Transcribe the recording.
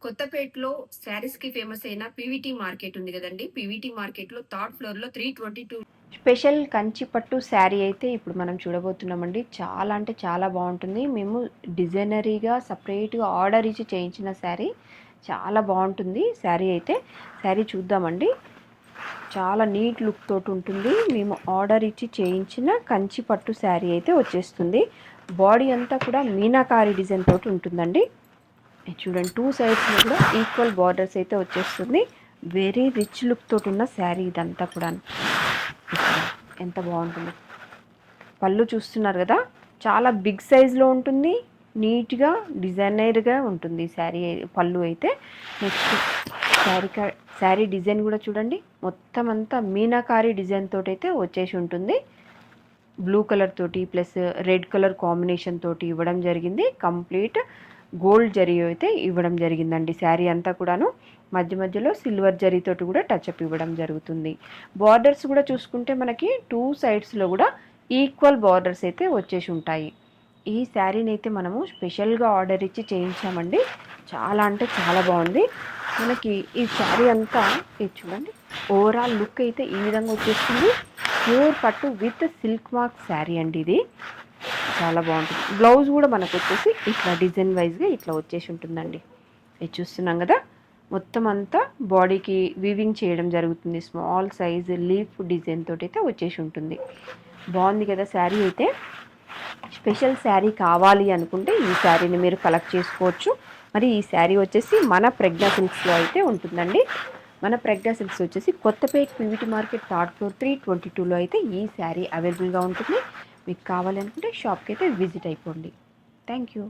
కొత్తపేటలో శారీస్‌కి ఫేమస్ అయిన పీవీటీ మార్కెట్ ఉంది గదండీ! పీవీటీ మార్కెట్‌లో థర్డ్ ఫ్లోర్‌లో 322 స్పెషల్ కంచి పట్టు శారీ అయితే ఇప్పుడు మనం చూడబోతున్నామండి. చాలా అంటే చాలా బావుంటుంది. మేము డిజైనరీగా సెపరేట్‌గా ఆర్డర్ ఇచ్చి చేయించిన శారీ. చాలా బావుంటుంది శారీ అయితే. శారీ చూద్దామండి. చాలా నీట్ లుక్ తోటి ఉంటుంది. మేము ఆర్డర్ ఇచ్చి చేయించిన కంచి పట్టు శారీ అయితే వచ్చేస్తుంది. బాడీ అంతా కూడా మీనాకారి డిజైన్ తోటి ఉంటుందండి. ఇది చూడండి 2 సైడ్స్‌లో కూడా ఈక్వల్ బార్డర్స్ అయితే వచ్చేస్తుంది. వెరీ రిచ్ లుక్ తోటి ఉన్న శారీ ఇదంతా కూడాను. ఎంత బాగుంటుంది. పళ్ళు చూస్తున్నారు కదా, చాలా బిగ్ సైజ్లో ఉంటుంది. నీట్గా డిజైనర్గా ఉంటుంది శారీ పళ్ళు అయితే. నెక్స్ట్ శారీ డిజైన్ కూడా చూడండి, మొత్తం అంతా మీనాకారి డిజైన్ తోటి అయితే వచ్చేసి ఉంటుంది. బ్లూ కలర్ తోటి ప్లస్ రెడ్ కలర్ కాంబినేషన్ తోటి ఇవ్వడం జరిగింది. కంప్లీట్ గోల్డ్ జరీ అయితే ఇవ్వడం జరిగిందండి. శారీ అంతా కూడాను మధ్య మధ్యలో సిల్వర్ జరీతోటి కూడా టచ్అప్ ఇవ్వడం జరుగుతుంది. బార్డర్స్ కూడా చూసుకుంటే మనకి 2 సైడ్స్లో కూడా ఈక్వల్ బార్డర్స్ అయితే వచ్చేసి ఉంటాయి. ఈ శారీని అయితే మనము స్పెషల్గా ఆర్డర్ ఇచ్చి చేయించామండి. చాలా అంటే చాలా బాగుంది. మనకి ఈ శారీ అంతా ఇది చూడండి, ఓవరాల్ లుక్ అయితే ఈ విధంగా వచ్చేస్తుంది. ప్యూర్ పట్టు విత్ సిల్క్ మార్క్ శారీ అండి ఇది. చాలా బాగుంటుంది. బ్లౌజ్ కూడా మనకు వచ్చేసి ఇట్లా డిజైన్ వైజ్గా ఇట్లా వచ్చేసి ఉంటుందండి. ఇది చూస్తున్నాం కదా, మొత్తం అంతా బాడీకి వీవింగ్ చేయడం జరుగుతుంది. స్మాల్ సైజ్ లీఫ్ డిజైన్ తోటి అయితే వచ్చేసి ఉంటుంది. బాగుంది కదా శారీ అయితే. స్పెషల్ శారీ కావాలి అనుకుంటే ఈ శారీని మీరు కలెక్ట్ చేసుకోవచ్చు. మరి ఈ శారీ వచ్చేసి మన ప్రజ్ఞా సిల్క్స్లో అయితే ఉంటుందండి. మన ప్రజ్ఞా సిల్క్స్ వచ్చేసి Kothapet PVT market third floor 322లో అయితే ఈ శారీ అవైలబుల్గా ఉంటుంది. మీకు కావాలనుకుంటే షాప్కి అయితే విజిట్ అయిపోండి. Thank you.